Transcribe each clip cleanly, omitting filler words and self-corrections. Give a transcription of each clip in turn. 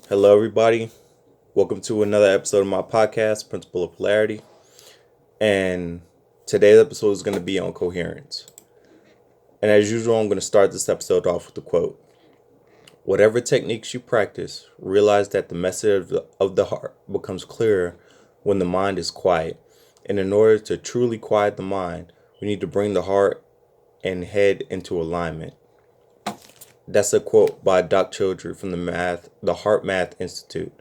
Hello, everybody. Welcome to another episode of my podcast, Principle of Polarity. And today's episode is going to be on coherence. And as usual, I'm going to start this episode off with a quote. Whatever techniques you practice, realize that the message of the heart becomes clearer when the mind is quiet. And in order to truly quiet the mind, we need to bring the heart and head into alignment. That's a quote by Doc Childry from the Heart Math Institute.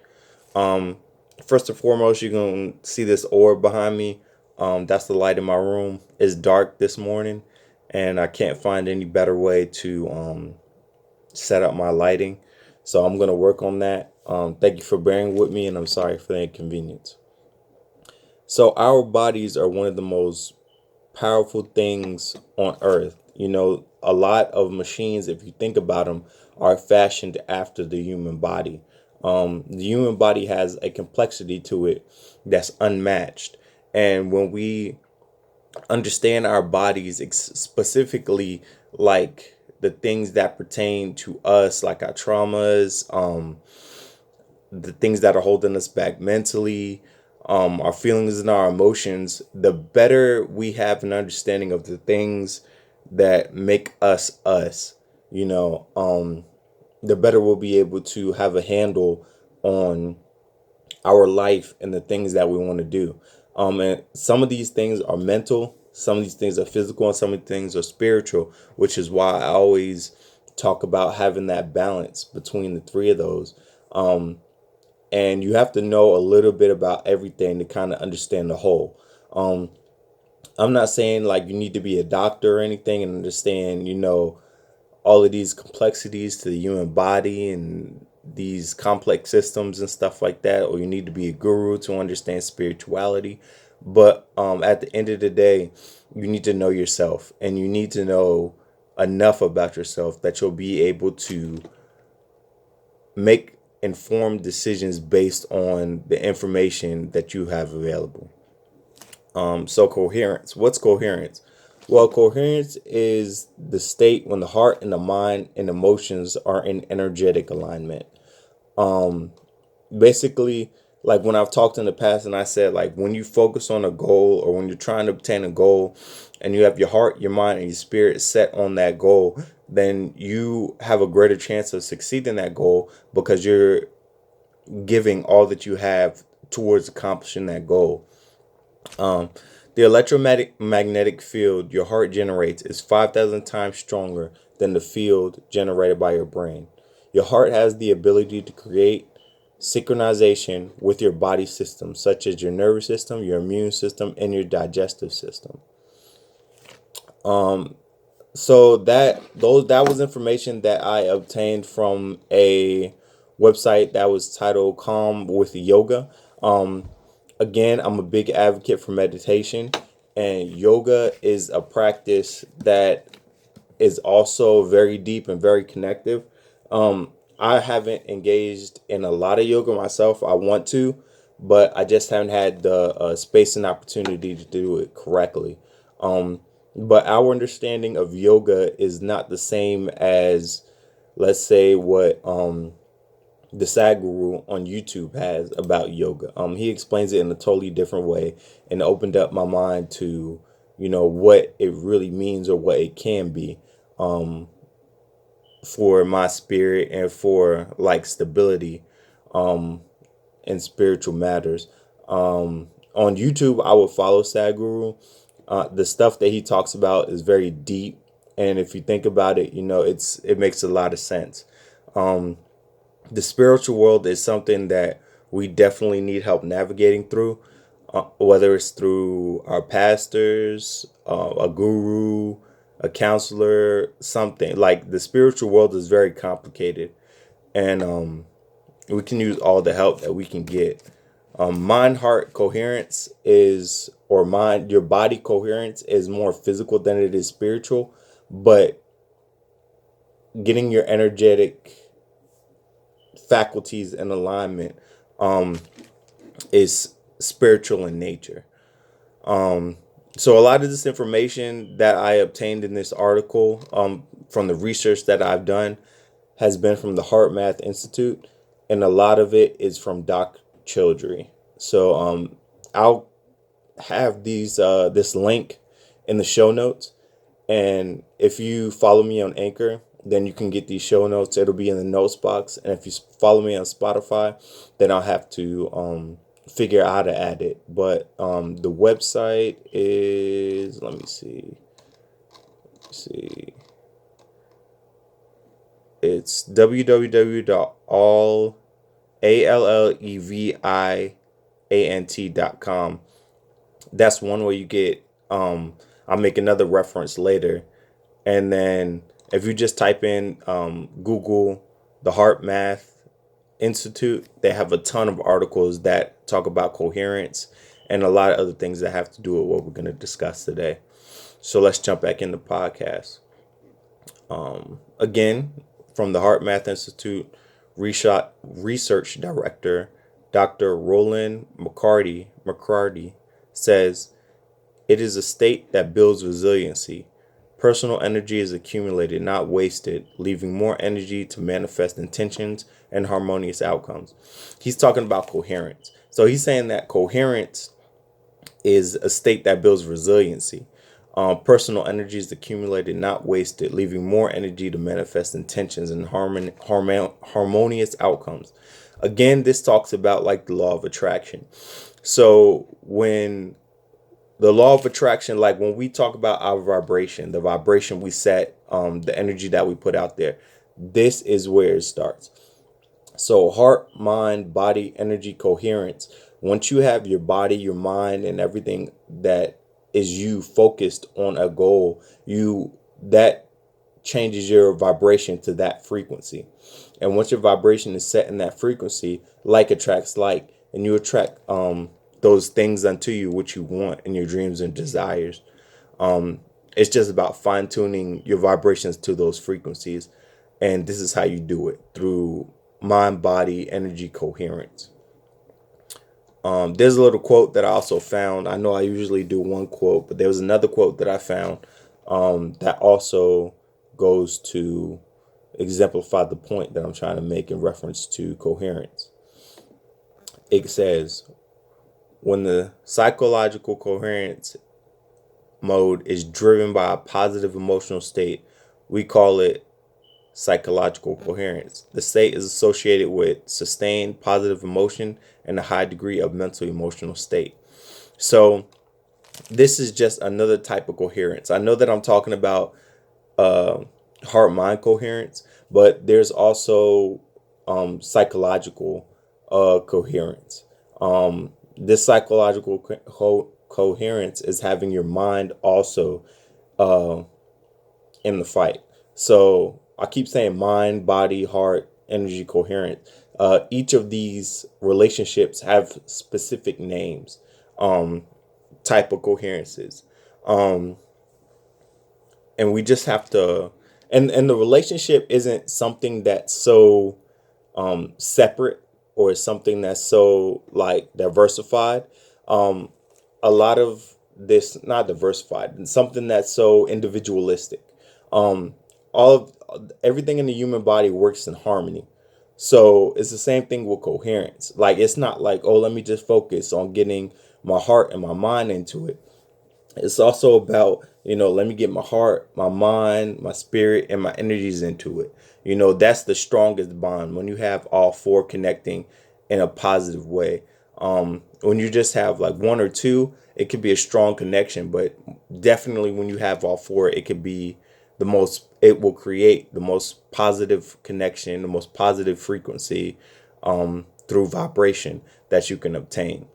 Um, First and foremost, you're gonna see this orb behind me. That's the light in my room. It's dark this morning, and I can't find any better way to set up my lighting. So I'm gonna work on that. Thank you for bearing with me, and I'm sorry for the inconvenience. So our bodies are one of the most powerful things on earth. A lot of machines, if you think about them, are fashioned after the human body. The human body has a complexity to it that's unmatched. And when we understand our bodies, specifically like the things that pertain to us, like our traumas, the things that are holding us back mentally, our feelings and our emotions, the better we have an understanding of the things that make us us, you know, the better we'll be able to have a handle on our life and the things that we want to do. And some of these things are mental, some of these things are physical, and some of these things are spiritual, which is why I always talk about having that balance between the three of those. Um, and you have to know a little bit about everything to kind of understand the whole. Um, I'm not saying like you need to be a doctor or anything and understand, all of these complexities to the human body and these complex systems and stuff like that, or you need to be a guru to understand spirituality. But at the end of the day, you need to know yourself and you need to know enough about yourself that you'll be able to make informed decisions based on the information that you have available. So coherence. What's coherence? Well, coherence is the state when the heart and the mind and emotions are in energetic alignment. Um, Basically, like when I've talked in the past and I said, like when you focus on a goal or when you're trying to obtain a goal and you have your heart, your mind, and your spirit set on that goal, then you have a greater chance of succeeding that goal because you're giving all that you have towards accomplishing that goal. Um, the electromagnetic field your heart generates is 5,000 times stronger than the field generated by your brain. Your heart has the ability to create synchronization with your body system, such as your nervous system, your immune system, and your digestive system. Um, so that was information that I obtained from a website that was titled Calm with Yoga. Um, Again, I'm a big advocate for meditation, and yoga is a practice that is also very deep and very connective. I haven't engaged in a lot of yoga myself. I want to, but I just haven't had the space and opportunity to do it correctly. Um, but our understanding of yoga is not the same as, let's say, what the Sadhguru on YouTube has about yoga. He explains it in a totally different way and opened up my mind to, what it really means or what it can be um, for my spirit and for like stability um, in spiritual matters. On YouTube, I would follow Sadhguru. The stuff that he talks about is very deep, and if you think about it, it makes a lot of sense. Um, the spiritual world is something that we definitely need help navigating through, whether it's through our pastors, a guru, a counselor, something. Like the spiritual world is very complicated, and we can use all the help that we can get. Mind heart coherence is, or mind, your body coherence is more physical than it is spiritual, but getting your energetic faculties in alignment um, is spiritual in nature. Um, so a lot of this information that I obtained in this article from the research that I've done has been from the Heart Math Institute. and a lot of it is from Doc Childry. So I'll have this link in the show notes, and if you follow me on Anchor, then you can get these show notes. It'll be in the notes box, and if you follow me on Spotify, then I'll have to figure out how to add it. But the website is, let me see, it's www.alleviant.com. That's one way you get. I'll make another reference later, and then if you just type in Google the Heart Math Institute, they have a ton of articles that talk about coherence and a lot of other things that have to do with what we're going to discuss today. So let's jump back in the podcast. Again, from the Heart Math Institute, research director Dr. Roland McCarty says, it is a state that builds resiliency. Personal energy is accumulated, not wasted, leaving more energy to manifest intentions and harmonious outcomes. He's talking about coherence. So he's saying that coherence is a state that builds resiliency. Personal energy is accumulated, not wasted, leaving more energy to manifest intentions and harmonious outcomes. Again, this talks about like the law of attraction. So when the law of attraction, like when we talk about our vibration, the vibration we set, the energy that we put out there, this is where it starts. So heart, mind, body, energy, coherence. Once you have your body, your mind, and everything that is you focused on a goal, that changes your vibration to that frequency. And once your vibration is set in that frequency, like attracts like, and you attract those things unto you which you want in your dreams and desires. It's just about fine-tuning your vibrations to those frequencies, and this is how you do it, through mind, body, energy, coherence. There's a little quote that I also found. I know I usually do one quote, but there was another quote that I found that also goes to exemplify the point that I'm trying to make in reference to coherence. It says, when the psychological coherence mode is driven by a positive emotional state, we call it psychological coherence. The state is associated with sustained positive emotion and a high degree of mental emotional state. So this is just another type of coherence. I know that I'm talking about heart-mind coherence, but there's also psychological coherence. This psychological coherence is having your mind also in the fight. So I keep saying mind, body, heart, energy, coherence. Each of these relationships have specific names, type of coherences. And we just have to, and the relationship isn't something that's so separate, or something that's so like diversified. A lot of this, not diversified, something that's so individualistic. Everything in the human body works in harmony. So it's the same thing with coherence. Like, it's not like, oh, let me just focus on getting my heart and my mind into it. It's also about, let me get my heart, my mind, my spirit, and my energies into it. That's the strongest bond, when you have all four connecting in a positive way. When you just have like one or two, it could be a strong connection, but definitely when you have all four, it will create the most positive connection, the most positive frequency through vibration that you can obtain.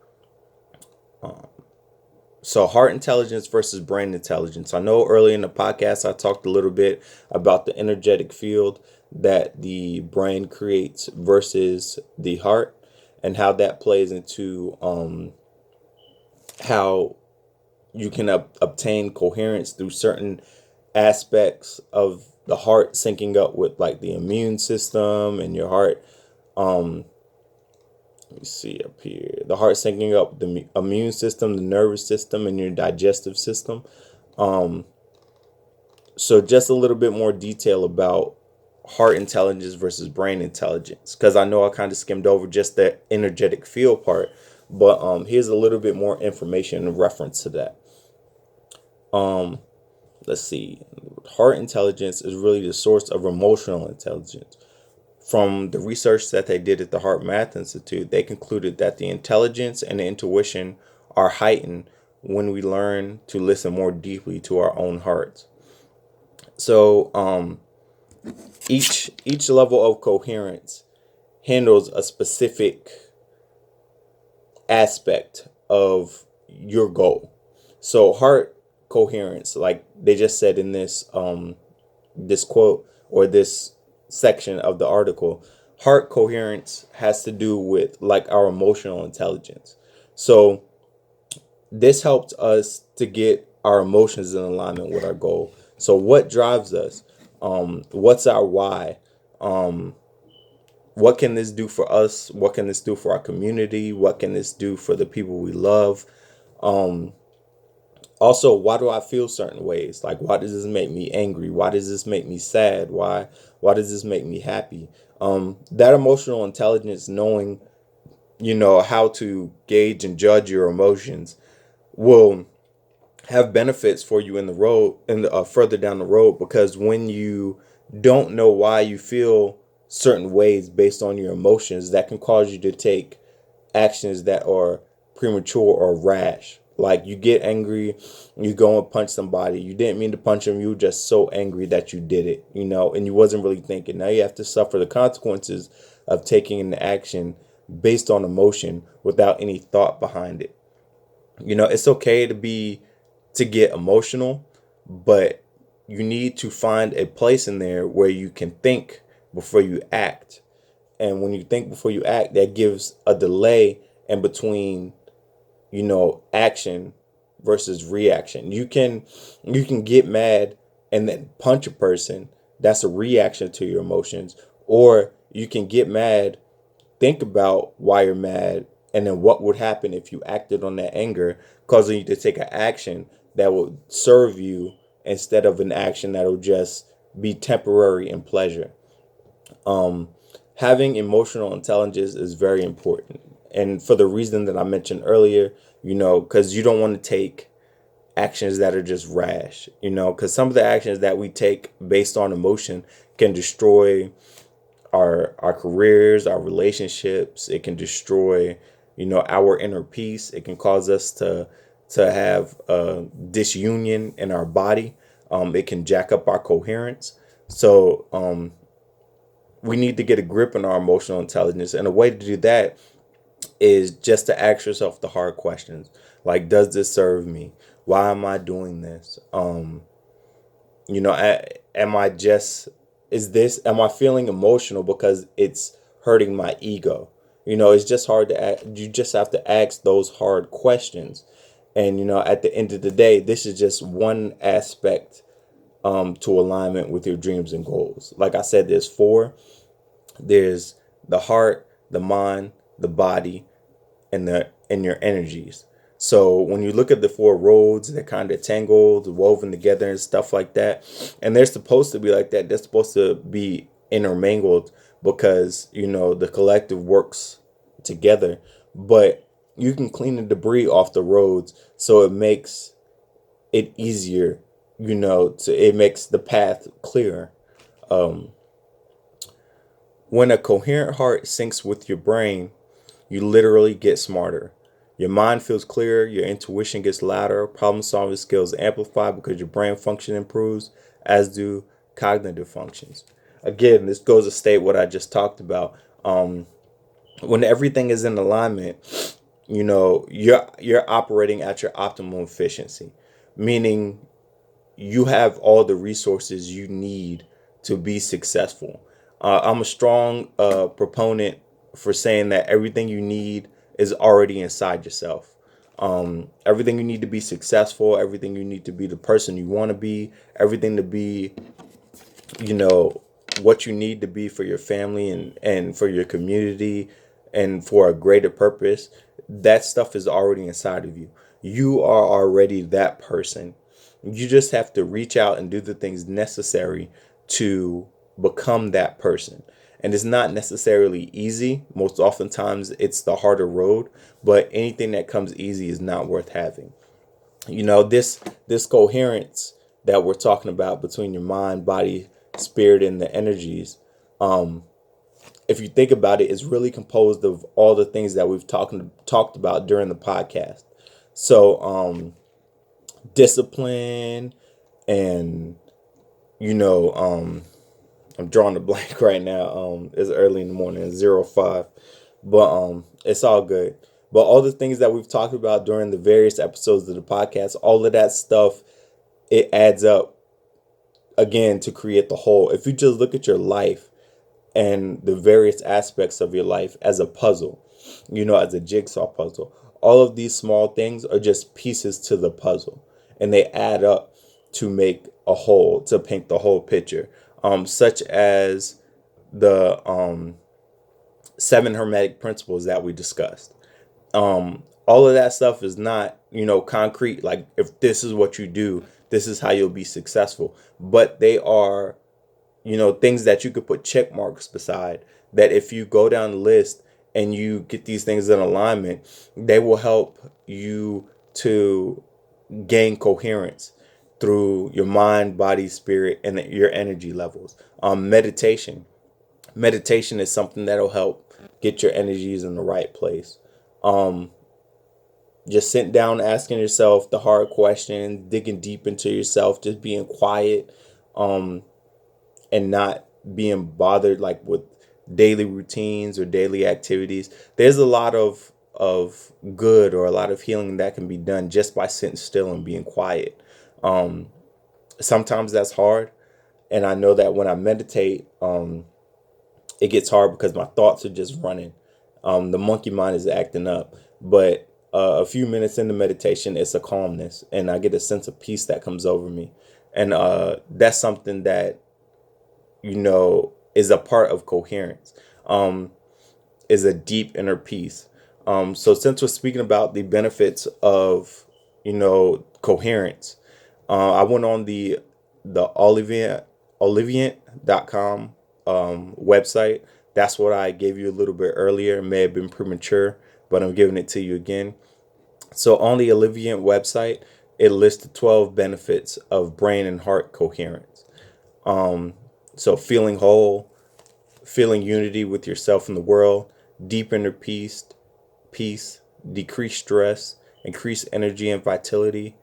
So heart intelligence versus brain intelligence. I know early in the podcast, I talked a little bit about the energetic field that the brain creates versus the heart, and how that plays into how you can obtain coherence through certain aspects of the heart syncing up with like the immune system, and your heart. Let me see up here. The heart syncing up the immune system, the nervous system, and your digestive system. So just a little bit more detail about heart intelligence versus brain intelligence, because I know I kind of skimmed over just the energetic field part, but here's a little bit more information in reference to that. Let's see. Heart intelligence is really the source of emotional intelligence. From the research that they did at the Heart Math Institute, they concluded that the intelligence and the intuition are heightened when we learn to listen more deeply to our own hearts. So each level of coherence handles a specific aspect of your goal. So heart coherence, like they just said in this quote or this section of the article, heart coherence has to do with like our emotional intelligence. So this helps us to get our emotions in alignment with our goal. So what drives us? What's our why? What can this do for us? What can this do for our community? What can this do for the people we love? Also, why do I feel certain ways? Like, why does this make me angry? Why does this make me sad? Why does this make me happy? That emotional intelligence, knowing, how to gauge and judge your emotions, will have benefits for you in the road and further down the road, because when you don't know why you feel certain ways based on your emotions, that can cause you to take actions that are premature or rash. Like you get angry, you go and punch somebody. You didn't mean to punch them. You were just so angry that you did it, and you wasn't really thinking. Now you have to suffer the consequences of taking an action based on emotion without any thought behind it. It's okay to get emotional, but you need to find a place in there where you can think before you act. And when you think before you act, that gives a delay in between, action versus reaction. You can get mad and then punch a person. That's a reaction to your emotions. Or you can get mad, think about why you're mad, and then what would happen if you acted on that anger, causing you to take an action that will serve you instead of an action that will just be temporary in pleasure. Having emotional intelligence is very important. And for the reason that I mentioned earlier, because you don't want to take actions that are just rash, because some of the actions that we take based on emotion can destroy our careers, our relationships. It can destroy, our inner peace. It can cause us to have a disunion in our body. It can jack up our coherence. So we need to get a grip on our emotional intelligence. And a way to do that is just to ask yourself the hard questions. Like, does this serve me? Why am I doing this? Am I just, am I feeling emotional because it's hurting my ego? It's just hard to ask. You just have to ask those hard questions. And, at the end of the day, this is just one aspect to alignment with your dreams and goals. Like I said, there's four. There's the heart, the mind, the body, and your energies. So when you look at the four roads, they're kind of tangled, woven together and stuff like that. And they're supposed to be like that. They're supposed to be intermingled because, the collective works together. But you can clean the debris off the roads so it makes it easier, it makes the path clearer. When a coherent heart syncs with your brain, you literally get smarter. Your mind feels clearer, your intuition gets louder, problem solving skills amplify because your brain function improves, as do cognitive functions. Again, this goes to state what I just talked about. When everything is in alignment, you're operating at your optimal efficiency, meaning you have all the resources you need to be successful. I'm a strong proponent for saying that everything you need is already inside yourself. Everything you need to be successful, everything you need to be the person you want to be, everything to be, what you need to be for your family and for your community and for a greater purpose, that stuff is already inside of you. You are already that person. You just have to reach out and do the things necessary to become that person. And it's not necessarily easy. Most oftentimes it's the harder road, but anything that comes easy is not worth having. This coherence that we're talking about between your mind, body, spirit, and the energies, if you think about it, is really composed of all the things that we've talked about during the podcast. So discipline and you know I'm drawing a blank right now. It's early in the morning, it's 05, but it's all good. But all the things that we've talked about during the various episodes of the podcast, all of that stuff, it adds up again to create the whole. If you just look at your life and the various aspects of your life as a puzzle, as a jigsaw puzzle, all of these small things are just pieces to the puzzle, and they add up to make a whole, to paint the whole picture. Such as the 7 hermetic principles that we discussed. All of that stuff is not, concrete. Like, if this is what you do, this is how you'll be successful. But they are, things that you could put check marks beside, that if you go down the list and you get these things in alignment, they will help you to gain coherence through your mind, body, spirit, and your energy levels. Meditation is something that'll help get your energies in the right place. Just sitting down, asking yourself the hard questions, digging deep into yourself, just being quiet, and not being bothered like with daily routines or daily activities. There's a lot of good, or a lot of healing that can be done just by sitting still and being quiet. Sometimes that's hard, and I know that when I meditate, it gets hard because my thoughts are just running. The monkey mind is acting up. But a few minutes into meditation, it's a calmness, and I get a sense of peace that comes over me. And that's something that, is a part of coherence, is a deep inner peace. So since we're speaking about the benefits of, coherence, I went on the Oliviant.com website. That's what I gave you a little bit earlier. It may have been premature, but I'm giving it to you again. So on the Oliviant website, it lists the 12 benefits of brain and heart coherence. So feeling whole, feeling unity with yourself and the world, deep inner peace, decreased stress, increased energy and vitality,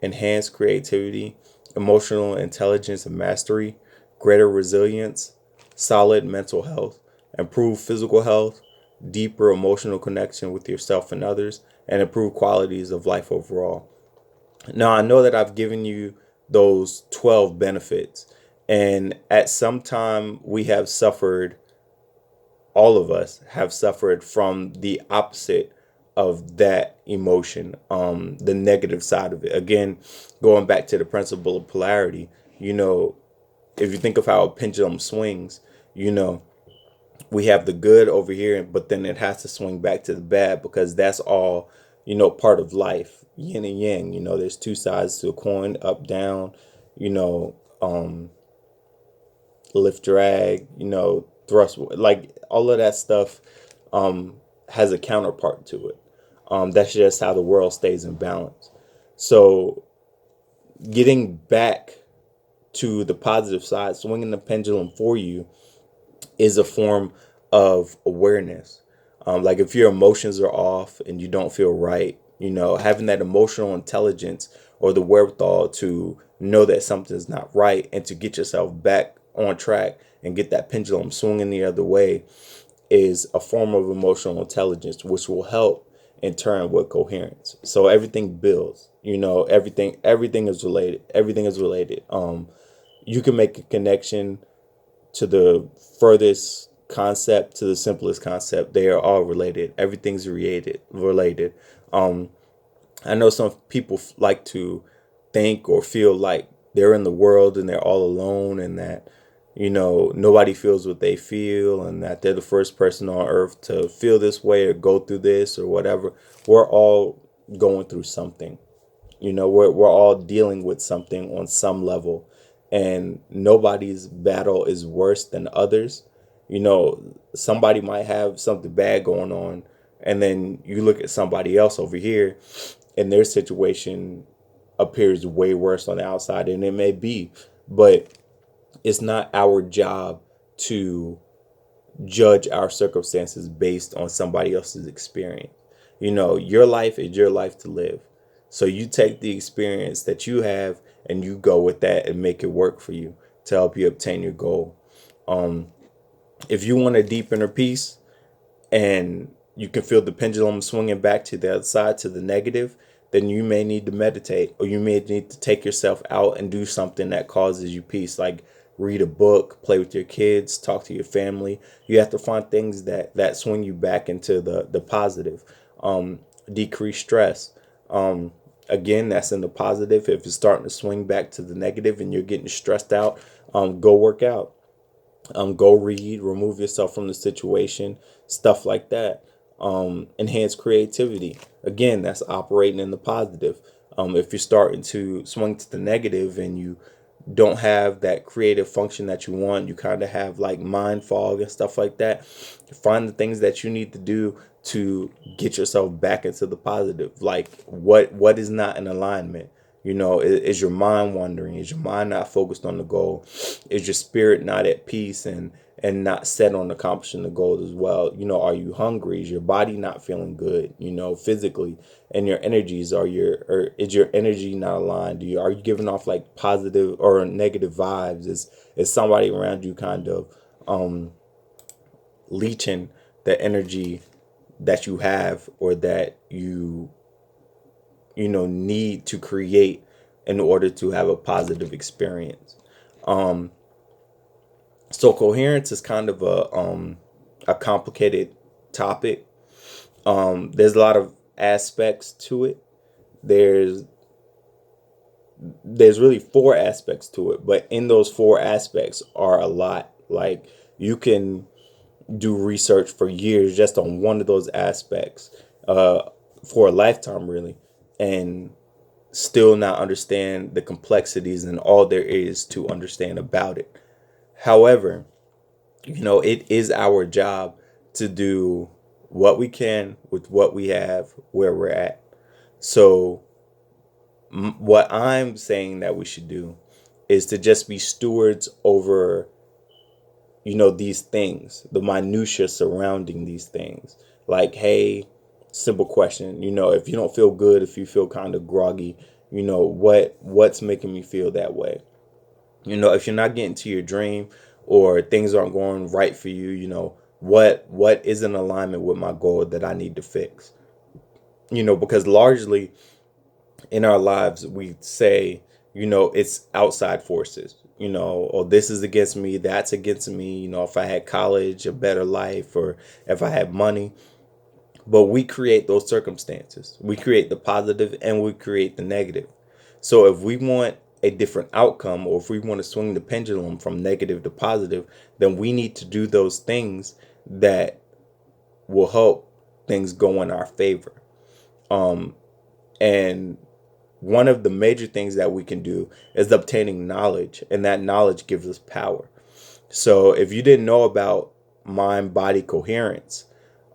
enhanced creativity, emotional intelligence and mastery, greater resilience, solid mental health, improved physical health, deeper emotional connection with yourself and others, and improved qualities of life overall. Now, I know that I've given you those 12 benefits, and at some time we have suffered, all of us have suffered from the opposite of that emotion, the negative side of it. Again, going back to the principle of polarity, if you think of how a pendulum swings, we have the good over here, but then it has to swing back to the bad, because that's all, part of life. Yin and yang, there's two sides to a coin, up, down, lift, drag, thrust, like all of that stuff has a counterpart to it. That's just how the world stays in balance. So getting back to the positive side, swinging the pendulum for you, is a form of awareness. Like if your emotions are off and you don't feel right, having that emotional intelligence or the wherewithal to know that something's not right and to get yourself back on track and get that pendulum swinging the other way is a form of emotional intelligence, which will help in turn with coherence. So everything builds, everything is related. Everything is related. You can make a connection to the furthest concept to the simplest concept. They are all related. Everything's related. I know some people like to think or feel like they're in the world and they're all alone, and that, nobody feels what they feel, and that they're the first person on earth to feel this way or go through this or whatever. We're all going through something. We're all dealing with something on some level. and nobody's battle is worse than others. You know, somebody might have something bad going on, and then you look at somebody else over here, and their situation appears way worse on the outside, and it may be, but it's not our job to judge our circumstances based on somebody else's experience. You know, your life is your life to live. So you take the experience that you have and you go with that and make it work for you to help you obtain your goal. Um, if you want a deep inner peace, and you can feel the pendulum swinging back to the other side, to the negative, then you may need to meditate, or you may need to take yourself out and do something that causes you peace, like read a book, play with your kids, talk to your family. You have to find things that swing you back into the positive. Decrease stress. Again, that's in the positive. If it's starting to swing back to the negative and you're getting stressed out, go work out, go read, remove yourself from the situation, stuff like that. Enhance creativity. Again, that's operating in the positive. If you're starting to swing to the negative and you don't have that creative function that you want, you kind of have like mind fog and stuff like that. Find the things that you need to do to get yourself back into the positive. Like what is not in alignment? You know, is your mind wandering? Is your mind not focused on the goal? Is your spirit not at peace and not set on accomplishing the goal as well? You know, are you hungry? Is your body not feeling good, you know, physically? And your energies, or is your energy not aligned? Are you giving off like positive or negative vibes? Is somebody around you kind of leeching the energy that you have, or that you know need to create in order to have a positive experience? So coherence is kind of a complicated topic. There's a lot of aspects to it. There's there's really four aspects to it, but in those four aspects are a lot. Like, you can do research for years just on one of those aspects, uh, for a lifetime really, and still not understand the complexities and all there is to understand about it. However, you know, it is our job to do what we can with what we have where we're at. So what I'm saying that we should do is to just be stewards over, you know, these things, the minutia surrounding these things. Like, hey, simple question, you know, if you don't feel good, if you feel kind of groggy, you know, what's making me feel that way? You know, if you're not getting to your dream, or things aren't going right for you, you know, what is in alignment with my goal that I need to fix? You know, because largely in our lives we say, you know, it's outside forces. You know, oh, this is against me, that's against me. You know, if I had college, a better life, or if I had money. But we create those circumstances. We create the positive and we create the negative. So if we want a different outcome, or if we want to swing the pendulum from negative to positive, then we need to do those things that will help things go in our favor. And one of the major things that we can do is obtaining knowledge, and that knowledge gives us power. So if you didn't know about mind body coherence,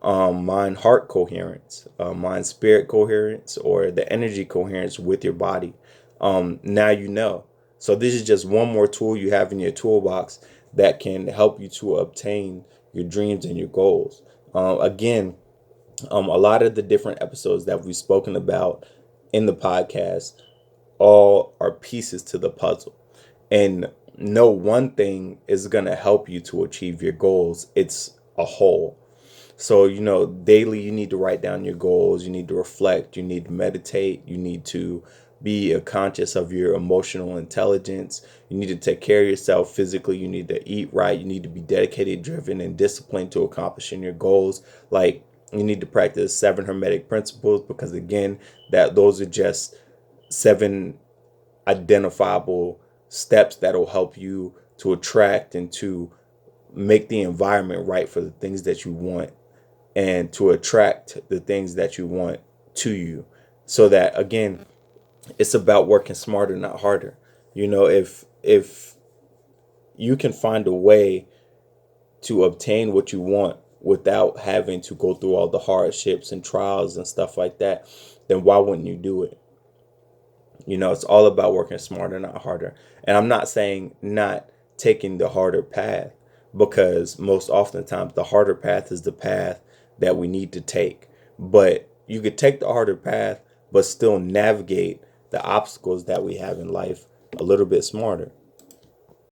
mind heart coherence, mind spirit coherence, or the energy coherence with your body, now you know. So this is just one more tool you have in your toolbox that can help you to obtain your dreams and your goals. Again, a lot of the different episodes that we've spoken about in the podcast all are pieces to the puzzle. And no one thing is going to help you to achieve your goals. It's a whole. So, you know, daily you need to write down your goals, you need to reflect, you need to meditate, you need to be conscious of your emotional intelligence, you need to take care of yourself physically, you need to eat right, you need to be dedicated, driven, and disciplined to accomplishing your goals. Like, you need to practice 7 hermetic principles, because again, that those are just 7 identifiable steps that'll help you to attract and to make the environment right for the things that you want, and to attract the things that you want to you. So that again, it's about working smarter, not harder. You know, if you can find a way to obtain what you want without having to go through all the hardships and trials and stuff like that, then why wouldn't you do it? It's all about working smarter, not harder. And I'm not saying not taking the harder path, because most oftentimes the harder path is the path that we need to take. But you could take the harder path, but still navigate the obstacles that we have in life a little bit smarter.